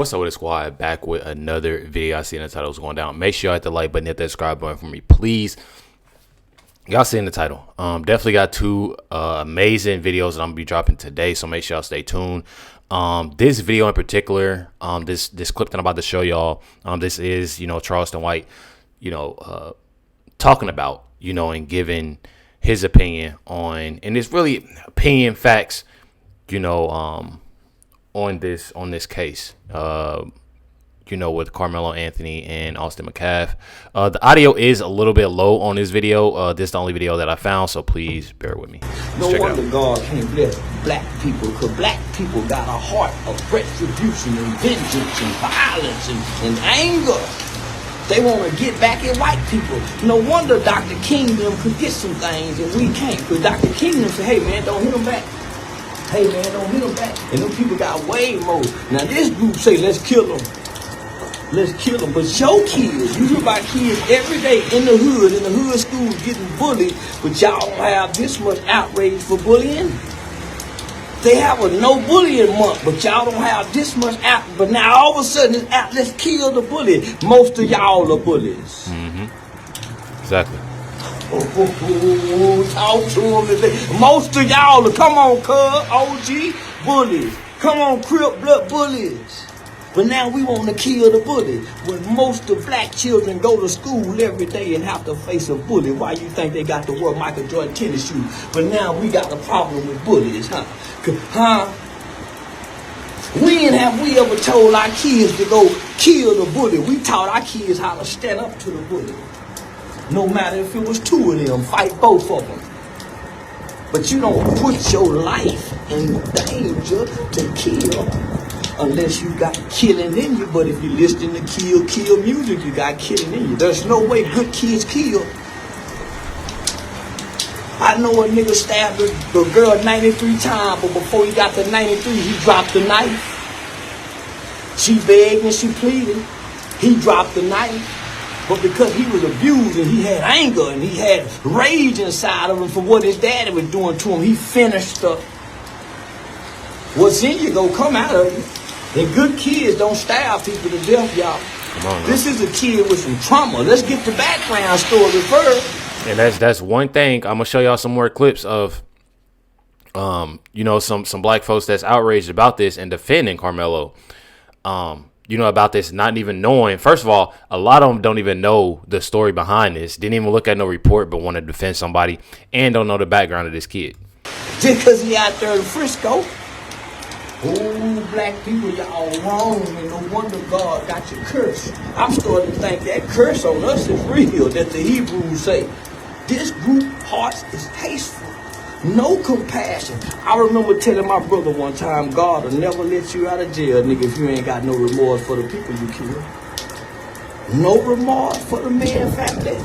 What's up with the squad? Back with another video. I see in the title is going down. Make sure you hit the like button, hit that subscribe button for me, please. Y'all see in the title. Definitely got two amazing videos that I'm gonna be dropping today, so make sure y'all stay tuned. This video in particular, this clip that I'm about to show y'all, this is, Charleston White, talking about, and giving his opinion on, and it's really opinion, facts, on this case, with Karmelo Anthony and Austin McCaff. The audio is a little bit low on this video. This is the only video that I found, so please bear with me. No wonder God can't bless black people, because black people got a heart of retribution and vengeance and violence and anger. They want to get back at white people. No wonder Dr. Kingdom could get some things and we can't, because Dr. Kingdom said, hey man, don't hit them back. Hey man, don't hit them back. And them people got way more. Now this group say, let's kill them. Let's kill them. But your kids, you hear about kids every day in the hood schools getting bullied, but y'all don't have this much outrage for bullying. They have a no bullying month, but y'all don't have this much out. But now all of a sudden it's out, let's kill the bully. Most of y'all are bullies. Mm-hmm. Exactly. Talk to them today. Most of y'all are, come on, cuz, OG, bullies. Come on, Crip Blood bullies. But now we want to kill the bully. When most of black children go to school every day and have to face a bully, why you think they got to wear Michael Jordan tennis shoes? But now we got a problem with bullies, huh? When have we ever told our kids to go kill the bully? We taught our kids how to stand up to the bully. No matter if it was two of them, fight both of them. But you don't put your life in danger to kill unless you got killing in you. But if you listen to kill music, you got killing in you. There's no way good kids kill. I know a nigga stabbed the girl 93 times, but before he got to 93, he dropped the knife. She begged and she pleaded. He dropped the knife. But because he was abused and he had anger and he had rage inside of him for what his daddy was doing to him, he finished up. What's in you gonna come out of you. And good kids don't stab people to death, y'all. Come on, this is a kid with some trauma. Let's get the background story first. And that's one thing. I'm gonna show y'all some more clips of some black folks that's outraged about this and defending Karmelo. About this, not even knowing. First of all, a lot of them don't even know the story behind this. Didn't even look at no report, but want to defend somebody and don't know the background of this kid. Just because he out there in Frisco. Oh, black people, y'all wrong, and no wonder God got you cursed. I'm starting to think that curse on us is real, that the Hebrews say. This group hearts is hateful. No compassion. I remember telling my brother one time, God will never let you out of jail, nigga, if you ain't got no remorse for the people you killed. No remorse for the man's family.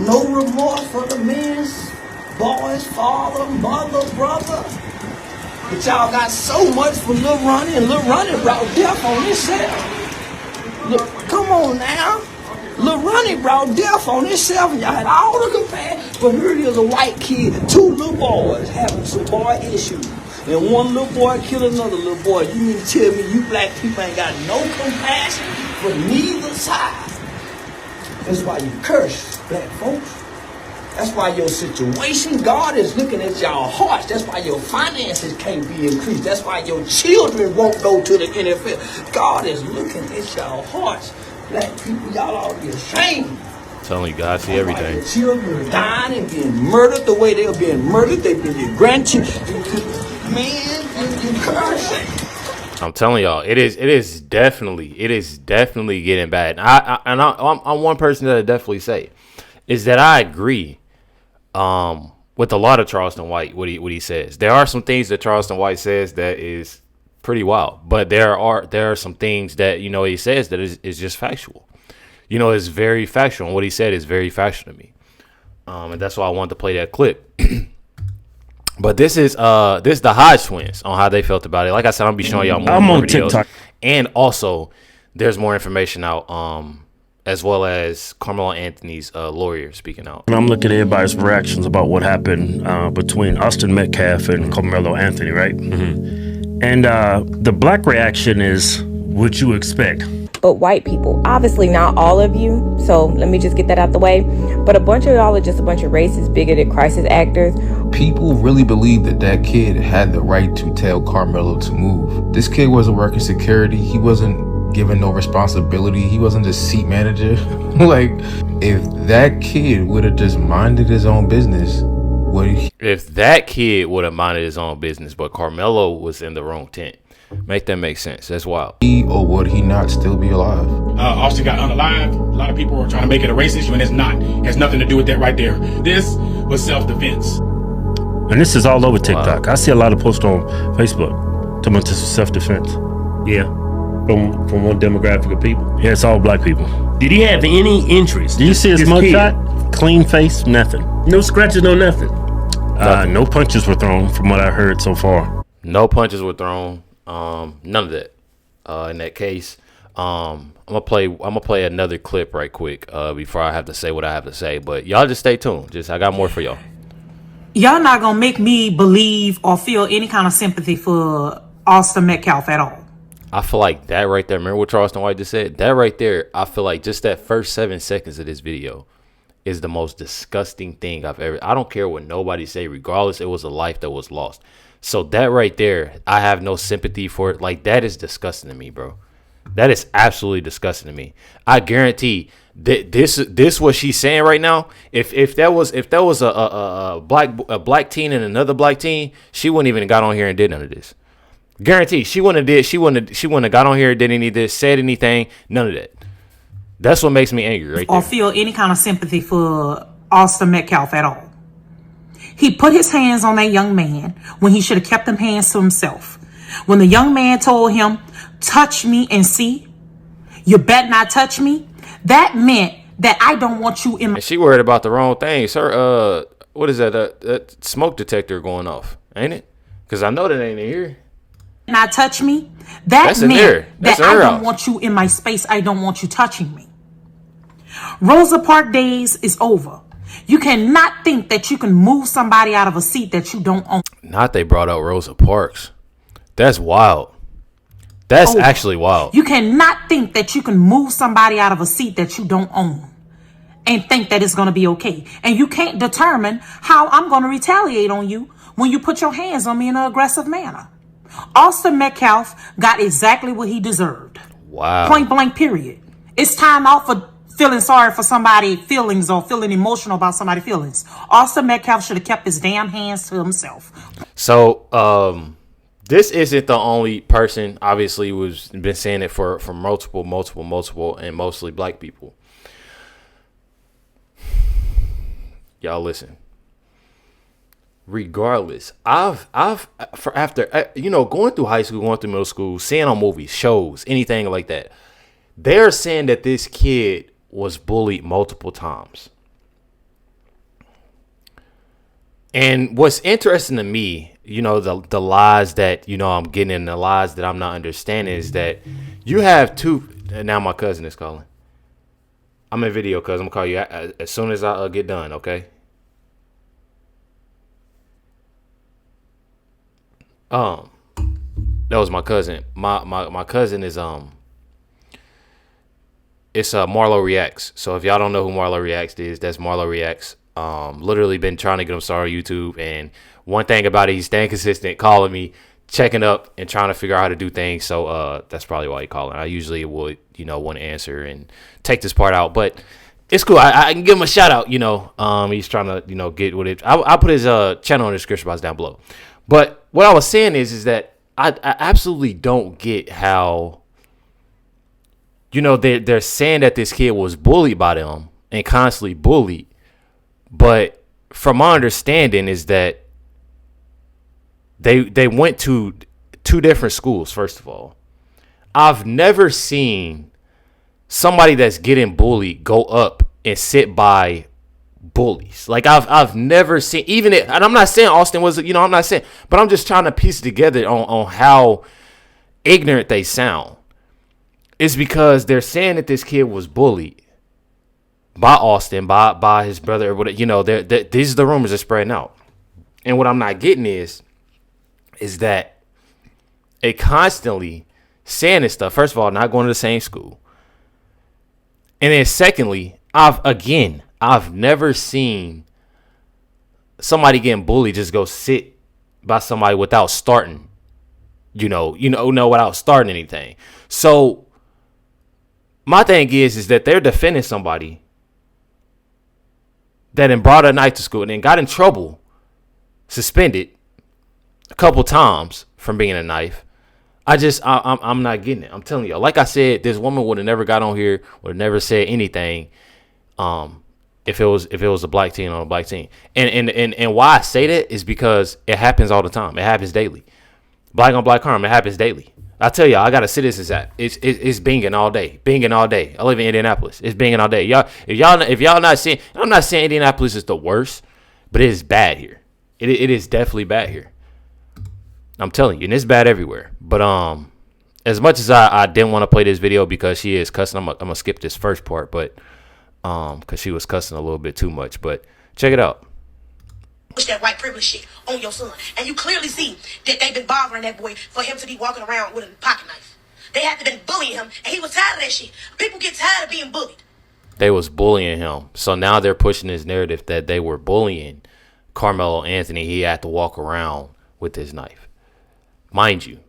No remorse for the man's boy's father, mother, brother. But y'all got so much for Lil Ronnie, and Lil Ronnie brought death on himself. Look, come on now. Lil Ronnie brought death on himself, and y'all had all the compassion. But here it is, a white kid, two little boys having some boy issues. And one little boy killed another little boy. You mean to tell me you black people ain't got no compassion for neither side? That's why you curse, black folks. That's why your situation, God is looking at y'all hearts. That's why your finances can't be increased. That's why your children won't go to the NFL. God is looking at y'all hearts. Black people, y'all ought to be ashamed. I'm telling you, God see everything. Your children are dying and being murdered the way they're being murdered. They've been your grandchildren. Man, you cursing. I'm telling y'all, it is definitely getting bad. And I'm one person that I definitely say is that I agree with a lot of Charleston White what he says. There are some things that Charleston White says that is pretty wild, but there are some things that he says that is just factual. It's very factual, and what he said is very factual to me. And that's why I wanted to play that clip. But this is the Hodge twins on how they felt about it. Like I said, I'm gonna be showing y'all more. I'm on videos. TikTok, and also there's more information out, as well as Karmelo Anthony's lawyer speaking out. and I'm looking at everybody's reactions about what happened between Austin Metcalf and Karmelo Anthony, right? And the black reaction is what you expect. But white people, obviously not all of you, so let me just get that out the way, but a bunch of y'all are just a bunch of racist, bigoted crisis actors. People really believe that that kid had the right to tell Karmelo to move. This kid wasn't working security. He wasn't given no responsibility. He wasn't the seat manager. Like, if that kid would have just minded his own business, if that kid would have minded his own business, but Karmelo was in the wrong tent, make that make sense. That's wild. Or would he not still be alive? Austin got unalived. A lot of people are trying to make it a race issue, and it's not. It has nothing to do with that right there. This was self-defense. And this is all over TikTok. Wow. I see a lot of posts on Facebook talking about this is self-defense. Yeah. From one demographic of people. Yeah, it's all black people. Did he have any injuries? Do you see his mugshot? Clean face, nothing. No scratches, no nothing. No punches were thrown from what I heard so far. No punches were thrown. None of that. In that case, I'm gonna play another clip right quick before I have to say what I have to say. But y'all just stay tuned. I got more for y'all. Y'all not gonna make me believe or feel any kind of sympathy for Austin Metcalf at all. I feel like that right there. Remember what Charleston White just said? That right there. I feel like just that first 7 seconds of this video is the most disgusting thing I've ever. I don't care what nobody say. Regardless, it was a life that was lost. So that right there, I have no sympathy for it. Like, that is disgusting to me, bro. That is absolutely disgusting to me. I guarantee that this what she's saying right now. If that was a black teen and another black teen, she wouldn't even have got on here and did none of this. Guarantee she wouldn't have got on here and did any of this, said anything, none of that. That's what makes me angry right there. Or feel any kind of sympathy for Austin Metcalf at all. He put his hands on that young man when he should have kept them hands to himself. When the young man told him, touch me and see, you bet not touch me, that meant that I don't want you in my... And she worried about the wrong things. Her, what is that smoke detector going off, ain't it? Because I know that ain't in here. Not touch me, that meant that I don't want you in my space. I don't want you touching me. Rosa Parks days is over. You cannot think that you can move somebody out of a seat that you don't own. Not they brought out Rosa Parks. That's wild. That's actually wild. You cannot think that you can move somebody out of a seat that you don't own and think that it's going to be okay. And you can't determine how I'm going to retaliate on you when you put your hands on me in an aggressive manner. Austin Metcalf got exactly what he deserved. Wow. Point blank, period. It's time out for feeling sorry for somebody's feelings or feeling emotional about somebody's feelings. Austin Metcalf should have kept his damn hands to himself. So, this isn't the only person, obviously, who's been saying it for multiple, and mostly black people. Y'all listen. Regardless, after going through high school, going through middle school, seeing on movies, shows, anything like that, they're saying that this kid was bullied multiple times. And what's interesting to me, the lies that, I'm getting and the lies that I'm not understanding is that you have two. Now my cousin is calling. I'm in video, cuz. I'm going to call you as soon as I get done, okay? That was my cousin. My cousin is it's Marlo Reacts. So if y'all don't know who Marlo Reacts is, that's Marlo Reacts. Literally been trying to get him started on YouTube, and one thing about it, he's staying consistent, calling me, checking up, and trying to figure out how to do things. So that's probably why he calling. I usually would want to answer and take this part out, but it's cool. I can give him a shout out. He's trying to get with it. I'll put his channel in the description box down below. But what I was saying is that I absolutely don't get how, they're saying that this kid was bullied by them and constantly bullied. But from my understanding is that they went to two different schools, first of all. I've never seen somebody that's getting bullied go up and sit by bullies. Like I've never seen, even it, and I'm not saying Austin was, I'm not saying, but I'm just trying to piece together on how ignorant they sound. It's because they're saying that this kid was bullied by Austin, by his brother, or whatever. These are the rumors are spreading out. And what I'm not getting is that and constantly saying this stuff. First of all, not going to the same school. And then secondly, I've never seen somebody getting bullied just go sit by somebody without starting, without starting anything. So my thing is that they're defending somebody that then brought a knife to school and then got in trouble, suspended a couple times from being a knife. I'm not getting it. I'm telling you, like I said, this woman would have never got on here, would have never said anything, if it was a black teen on a black teen. And why I say that is because it happens all the time. It happens daily. Black on black crime, it happens daily. I tell y'all, I got a citizens app. It's binging all day. Binging all day. I live in Indianapolis. It's binging all day. If y'all not seeing, I'm not saying Indianapolis is the worst, but it is bad here. It is definitely bad here. I'm telling you, and it's bad everywhere. But as much as I didn't want to play this video because she is cussing, I'm gonna skip this first part, but because she was cussing a little bit too much. But check it out. Push that white privilege shit on your son, and you clearly see that they've been bothering that boy for him to be walking around with a pocket knife. They had to been bullying him, and he was tired of that shit. People get tired of being bullied. They was bullying him, so now they're pushing this narrative that they were bullying Karmelo Anthony. He had to walk around with his knife. Mind you,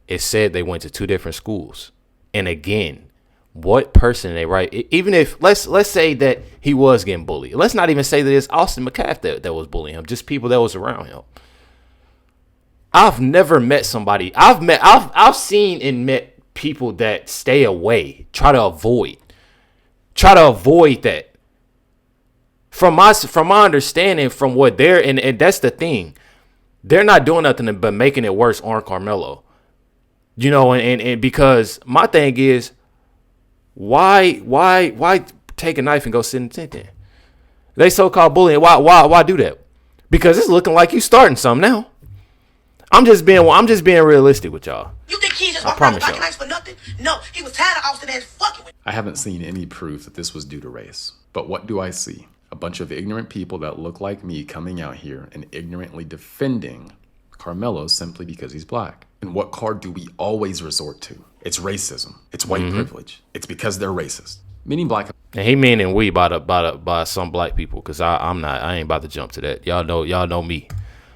it said they went to two different schools. And again, what person they write? Even if let's say that he was getting bullied. Let's not even say that it's Austin McCaff that was bullying him. Just people that was around him. I've never met somebody. I've seen and met people that stay away, try to avoid that. From my understanding, from what they're and that's the thing. They're not doing nothing but making it worse on Karmelo. And because my thing is, why take a knife and go sit in the tent then? They so-called bullying. Why do that? Because it's looking like you starting something now. I'm just being realistic with y'all. You think he just walked around with pocket knives for nothing? No, he was tired of Austin and fucking with. I haven't seen any proof that this was due to race. But what do I see? A bunch of ignorant people that look like me coming out here and ignorantly defending Karmelo simply because he's black. And what card do we always resort to? It's racism. It's white privilege. It's because they're racist. Meaning black. And he meaning we by some black people, because I ain't about to jump to that. Y'all know me.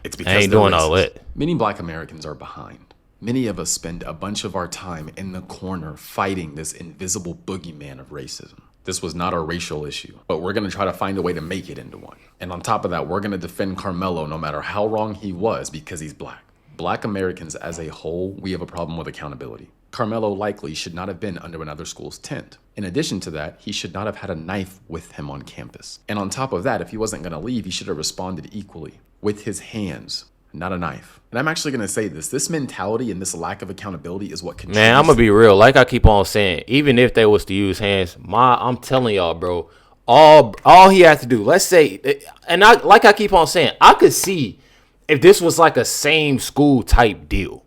It's because I ain't doing all that. Many black Americans are behind. Many of us spend a bunch of our time in the corner fighting this invisible boogeyman of racism. This was not a racial issue, but we're going to try to find a way to make it into one. And on top of that, we're going to defend Karmelo no matter how wrong he was because he's black. Black Americans as a whole, we have a problem with accountability. Karmelo likely should not have been under another school's tent. In addition to that, he should not have had a knife with him on campus. And on top of that, if he wasn't going to leave, he should have responded equally with his hands, not a knife. And I'm actually going to say this mentality and this lack of accountability is what contributes. Man, I'm going to be real. Like I keep on saying, even if they was to use hands, I'm telling y'all, bro, all he had to do, let's say, and I keep on saying, I could see if this was like a same school type deal.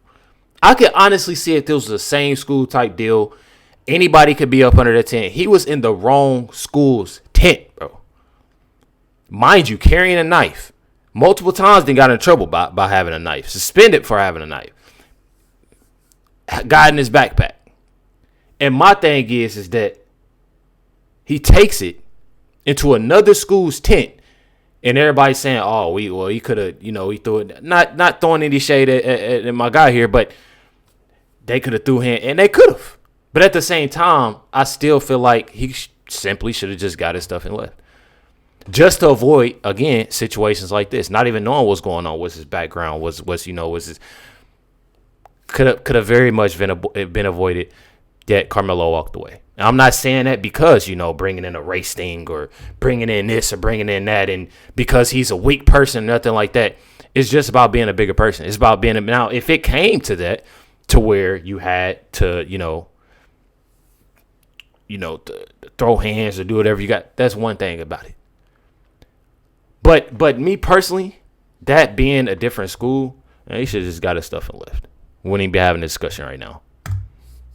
I could honestly see if this was a same school type deal. Anybody could be up under the tent. He was in the wrong school's tent, bro. Mind you, carrying a knife. Multiple times they got in trouble by having a knife. Suspended for having a knife. Got in his backpack. And my thing is that he takes it into another school's tent. And everybody's saying, oh, he could have, he threw it. Not throwing any shade at my guy here, but they could have threw him. And they could have. But at the same time, I still feel like he simply should have just got his stuff and left. Just to avoid, again, situations like this. Not even knowing what's going on, what's his background, what's his. Could have very much been avoided that Karmelo walked away. And I'm not saying that because, bringing in a race thing or bringing in this or bringing in that, and because he's a weak person, nothing like that. It's just about being a bigger person. It's about being now, if it came to that, to where you had to, throw hands or do whatever you got, that's one thing about it. But me personally, that being a different school, he should have just got his stuff and left. We wouldn't even be having a discussion right now.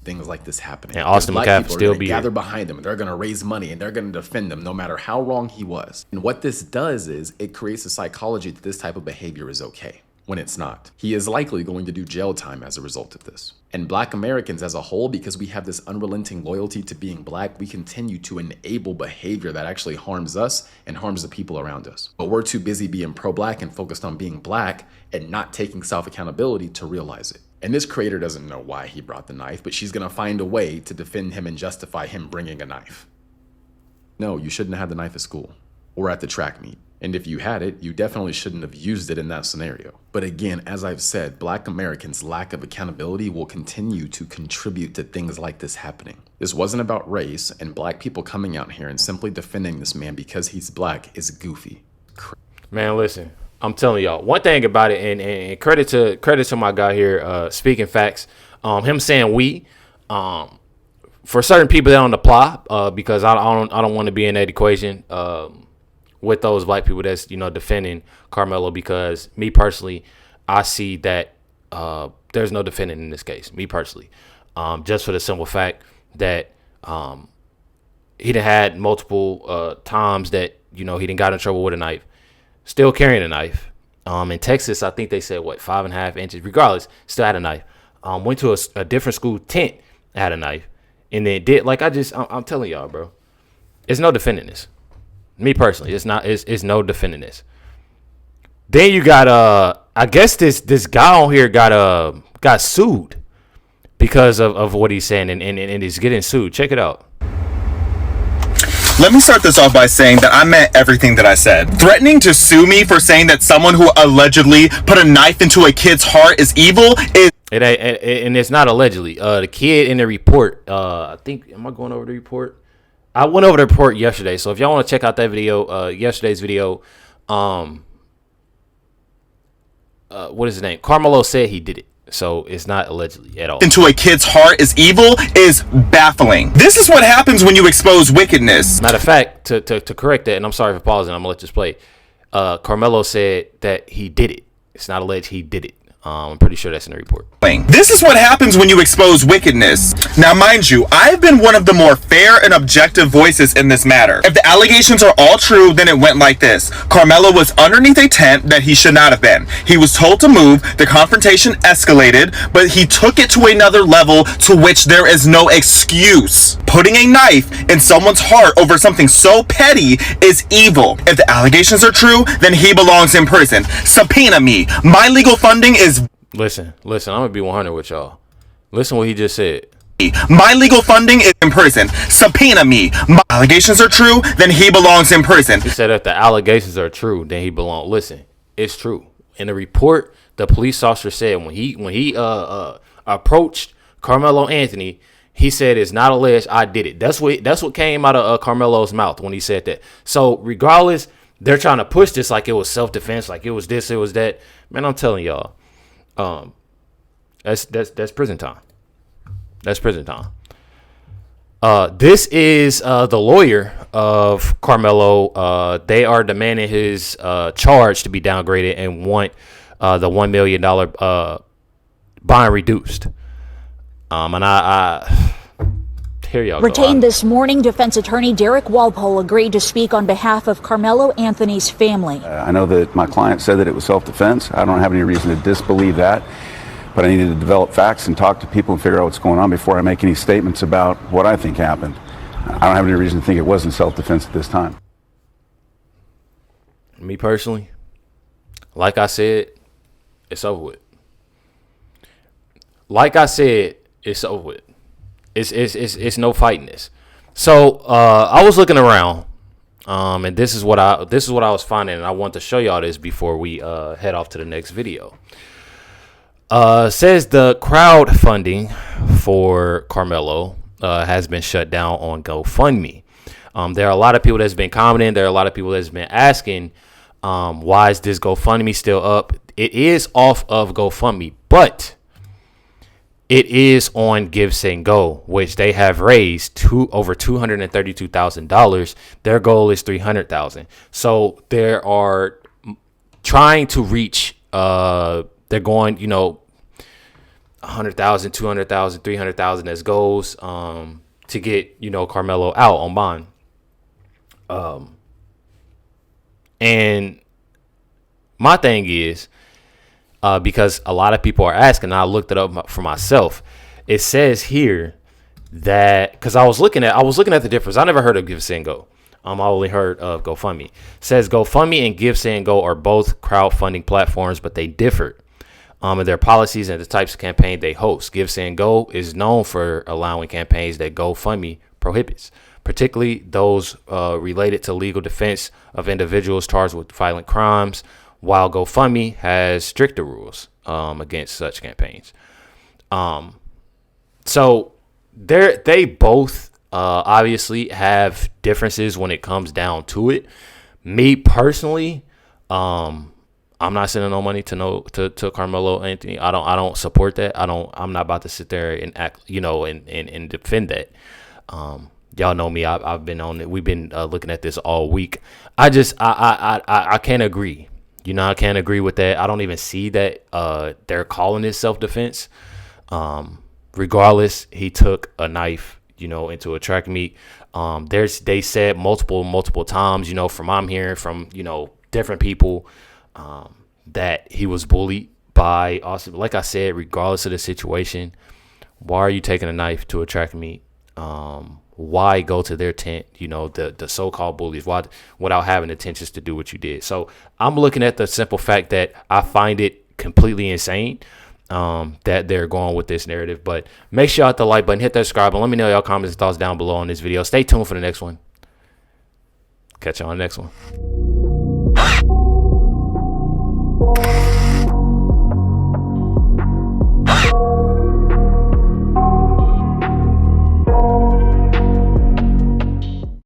Things like this happening. And Austin McCaff still be gather behind him, and they're going to raise money, and they're going to defend him no matter how wrong he was. And what this does is it creates a psychology that this type of behavior is okay. when it's not. He is likely going to do jail time as a result of this. And Black Americans as a whole, because we have this unrelenting loyalty to being Black, we continue to enable behavior that actually harms us and harms the people around us. But we're too busy being pro-Black and focused on being Black and not taking self-accountability to realize it. And this creator doesn't know why he brought the knife, but she's gonna find a way to defend him and justify him bringing a knife. No, you shouldn't have had the knife at school or at the track meet. And if you had it, you definitely shouldn't have used it in that scenario. But again, as I've said, Black Americans' lack of accountability will continue to contribute to things like this happening. This wasn't about race, and Black people coming out here and simply defending this man because he's Black is goofy. Man, listen, I'm telling y'all, one thing about it, and credit to my guy here, speaking facts, him saying we, for certain people that don't apply, because I don't want to be in that equation, with those Black people that's, defending Karmelo, because me personally, I see that there's no defending in this case, me personally, just for the simple fact that he done had multiple times that, he done got in trouble with a knife, still carrying a knife. In Texas, I think they said, 5.5 inches, regardless, still had a knife. Went to a different school tent, had a knife, and then did, I'm telling y'all, bro, there's no defending this. Me personally, it's no defending this. Then you got I guess this guy on here got sued because of what he's saying, and he's getting sued. Check it out. Let me start this off by saying that I meant everything that I said. Threatening to sue me for saying that someone who allegedly put a knife into a kid's heart is evil is... And it's not allegedly. The kid in the report, I think, am I going over the report? I went over the report yesterday, so if y'all want to check out that video, yesterday's video, what is his name? Karmelo said he did it, so it's not allegedly at all. Into a kid's heart is evil is baffling. This is what happens when you expose wickedness. Matter of fact, to correct that, and I'm sorry for pausing, I'm gonna let this play. Karmelo said that he did it. It's not alleged, he did it. I'm pretty sure that's in the report. This is what happens when you expose wickedness. Now, mind you, I've been one of the more fair and objective voices in this matter. If the allegations are all true, then it went like this. Karmelo was underneath a tent that he should not have been. He was told to move, the confrontation escalated, but he took it to another level to which there is no excuse. Putting a knife in someone's heart over something so petty is evil. If the allegations are true, then he belongs in prison. Subpoena me. My legal funding is... Listen, I'm gonna be 100 with y'all. Listen what he just said. My legal funding is in prison. Subpoena me. My allegations are true, then he belongs in prison. He said if the allegations are true, then he belongs. Listen, it's true. In the report, the police officer said when he approached Karmelo Anthony, he said it's not alleged, I did it. That's what came out of Karmelo's mouth when he said that. So regardless, they're trying to push this like it was self-defense, like it was this, it was that. Man, I'm telling y'all. That's prison time. That's prison time. This is the lawyer of Karmelo. They are demanding his charge to be downgraded and want the $1 million bond reduced. And I here y'all Retained go. this morning, defense attorney Derek Walpole agreed to speak on behalf of Karmelo Anthony's family. I know that my client said that it was self-defense. I don't have any reason to disbelieve that, but I needed to develop facts and talk to people and figure out what's going on before I make any statements about what I think happened. I don't have any reason to think it wasn't self-defense at this time. Me personally, like I said, it's over with. Like I said, it's over with. It's no fighting this. So I was looking around, and this is what I was finding, and I want to show y'all this before we head off to the next video. Says the crowdfunding for Karmelo has been shut down on GoFundMe. There are a lot of people that's been commenting. There are a lot of people that's been asking, why is this GoFundMe still up? It is off of GoFundMe, but it is on Give Send Go, which they have raised over $232,000. Their goal is $300,000. So they are trying to reach. They're going, 100,000, 200,000, 300,000 as goals to get Karmelo out on bond. And my thing is, because a lot of people are asking, and I looked it up for myself. It says here that, because I was looking at the difference. I never heard of Give, Send, Go. I only heard of GoFundMe. It says GoFundMe and Give, Send, Go are both crowdfunding platforms, but they differ in their policies and the types of campaign they host. Give, Send, Go is known for allowing campaigns that GoFundMe prohibits, particularly those related to legal defense of individuals charged with violent crimes, while GoFundMe has stricter rules against such campaigns. So they both obviously have differences when it comes down to it. Me personally, I'm not sending no money to Karmelo Anthony. I don't support that. I'm not about to sit there and act, and defend that. Y'all know me. I've been on it. We've been looking at this all week. I can't agree. I can't agree with that. I don't even see that they're calling it self-defense. Regardless, he took a knife, into a track meet. They said multiple times, from I'm hearing from, different people, that he was bullied by Austin. Like I said, regardless of the situation, why are you taking a knife to a track meet? Why go to their tent, the so-called bullies, without having intentions to do what you did? So I'm looking at the simple fact that I find it completely insane that they're going with this narrative. But make sure you hit the like button, hit that subscribe, and let me know your comments and thoughts down below on this video. Stay tuned for the next one. Catch you on the next one.